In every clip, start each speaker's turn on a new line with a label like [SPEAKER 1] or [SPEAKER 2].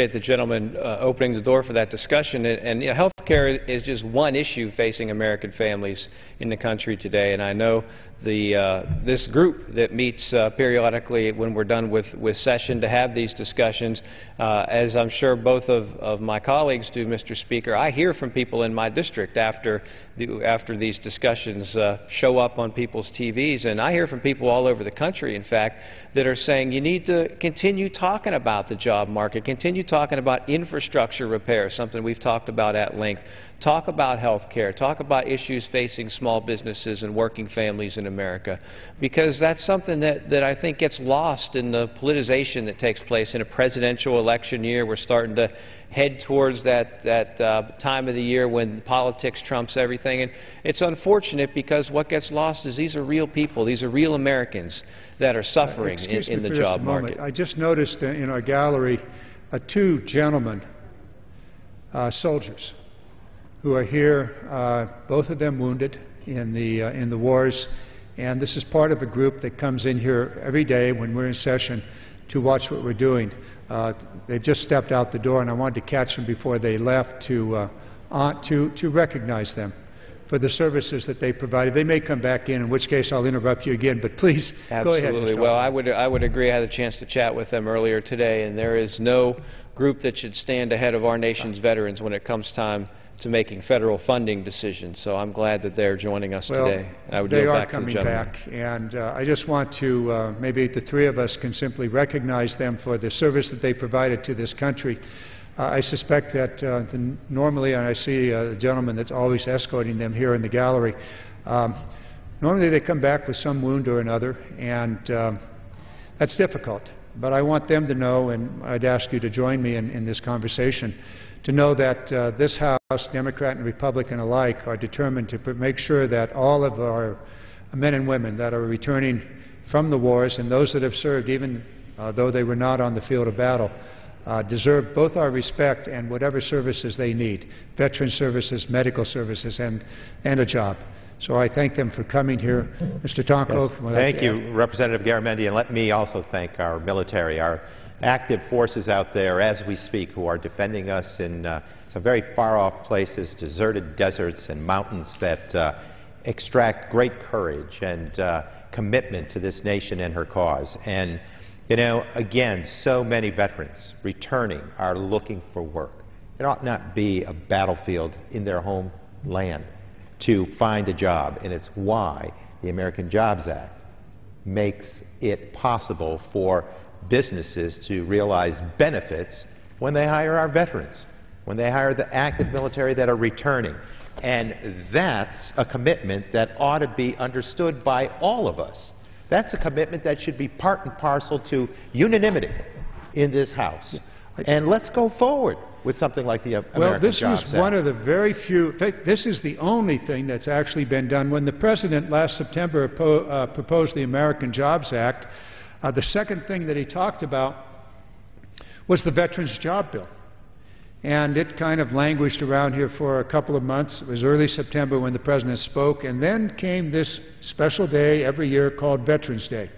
[SPEAKER 1] the gentleman opening the door for that discussion. And you know, health care is just one issue facing American families in the country today. And I know this group that meets periodically when we're done with session to have these discussions, as I'm sure both of my colleagues do, Mr. Speaker, I hear from people in my district after these discussions show up on people's TVs, and I hear from people all over the country, in fact, that are saying you need to continue talking about the job market, continue talking about infrastructure repair, something we've talked about at length. Talk about health care. Talk about issues facing small businesses and working families in America, because that's something that I think gets lost in the politicization that takes place in a presidential election year. We're starting to head towards that time of the year when politics trumps everything. And it's unfortunate because what gets lost is these are real people. These are real Americans that are suffering in the job market.
[SPEAKER 2] I just noticed in our gallery two gentlemen, soldiers, who are here, both of them wounded in the wars, and this is part of a group that comes in here every day when we're in session to watch what we're doing. They just stepped out the door, and I wanted to catch them before they left to recognize them for the services that they provided. They may come back in which case I'll interrupt you again, but please go ahead.
[SPEAKER 1] Absolutely. Well, I would agree. I had a chance to chat with them earlier today, and there is no group that should stand ahead of our nation's veterans when it comes time to making federal funding decisions. So I'm glad that they're joining us today.
[SPEAKER 2] They are coming back, and I just want to, maybe the three of us can simply recognize them for the service that they provided to this country. I suspect that normally, and I see a gentleman that's always escorting them here in the gallery, normally they come back with some wound or another, and that's difficult. But I want them to know, and I'd ask you to join me in this conversation, to know that this House, Democrat and Republican alike, are determined to make sure that all of our men and women that are returning from the wars, and those that have served even though they were not on the field of battle, deserve both our respect and whatever services they need, veteran services, medical services, and a job. So I thank them for coming here. Mr. Tonko.
[SPEAKER 3] Yes. Thank you, Representative Garamendi, and let me also thank our military, our active forces out there as we speak who are defending us in some very far-off places, deserted deserts and mountains that extract great courage and commitment to this nation and her cause. And, you know, again, so many veterans returning are looking for work. It ought not be a battlefield in their homeland to find a job, and it's why the American Jobs Act makes it possible for businesses to realize benefits when they hire our veterans, when they hire the active military that are returning. And that's a commitment that ought to be understood by all of us. That's a commitment that should be part and parcel to unanimity in this House. And let's go forward with something like the American Jobs Act.
[SPEAKER 2] Well, this is one of the very few, in fact, this is the only thing that's actually been done. When the President last September proposed the American Jobs Act, the second thing that he talked about was the Veterans Job Bill. And it kind of languished around here for a couple of months. It was early September when the President spoke, and then came this special day every year called Veterans Day.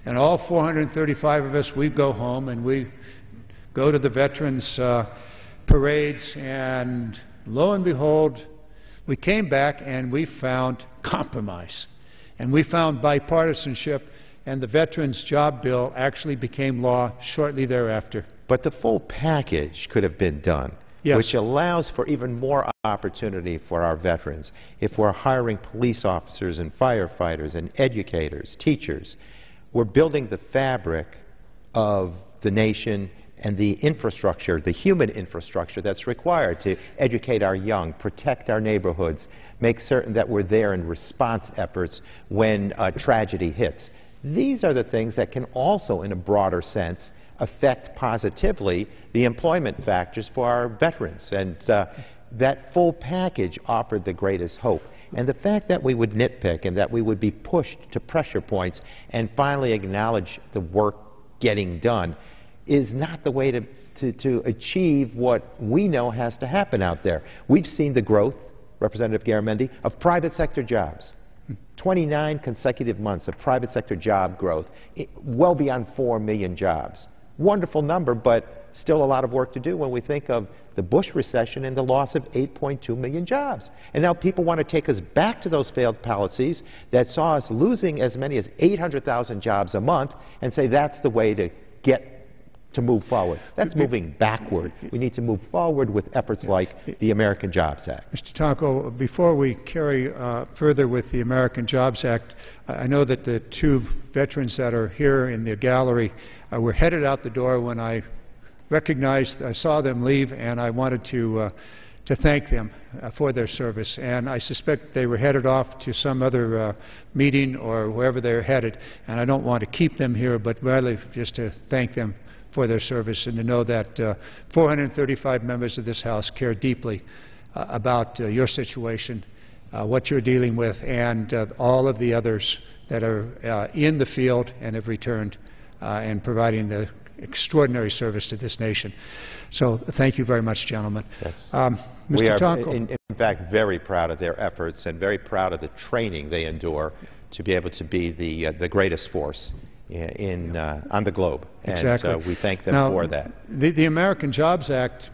[SPEAKER 2] And all 435 of us, we go home and we go to the veterans parades, and lo and behold, we came back and we found compromise. And we found bipartisanship, and the Veterans Job Bill actually became law shortly thereafter.
[SPEAKER 3] But the full package could have been done, yes, which allows for even more opportunity for our veterans. If we're hiring police officers and firefighters and educators, teachers, we're building the fabric of the nation and the infrastructure, the human infrastructure that's required to educate our young, protect our neighborhoods, make certain that we're there in response efforts when tragedy hits. These are the things that can also, in a broader sense, affect positively the employment factors for our veterans. And that full package offered the greatest hope. And the fact that we would nitpick and that we would be pushed to pressure points and finally acknowledge the work getting done is not the way to achieve what we know has to happen out there. We've seen the growth, Representative Garamendi, of private sector jobs. 29 consecutive months of private sector job growth, well beyond 4 million jobs. wonderful number, but still a lot of work to do when we think of the Bush recession and the loss of 8.2 million jobs. And now people want to take us back to those failed policies that saw us losing as many as 800,000 jobs a month and say that's the way to move forward. That's moving backward. We need to move forward with efforts like the American Jobs Act.
[SPEAKER 2] Mr. Tonko, before we carry further with the American Jobs Act, I know that the two veterans that are here in the gallery were headed out the door when I saw them leave, and I wanted to thank them for their service. And I suspect they were headed off to some other meeting or wherever they're headed. And I don't want to keep them here, but rather just to thank them for their service and to know that 435 members of this House care deeply about your situation, what you're dealing with, and all of the others that are in the field and have returned and providing the extraordinary service to this nation. So thank you very much, gentlemen.
[SPEAKER 3] Yes.
[SPEAKER 2] Mr.
[SPEAKER 3] We are,
[SPEAKER 2] Tonko.
[SPEAKER 3] in fact, very proud of their efforts and very proud of the training they endure to be able to be the greatest force on the globe.
[SPEAKER 2] Exactly.
[SPEAKER 3] And we thank them for that.
[SPEAKER 2] The American Jobs Act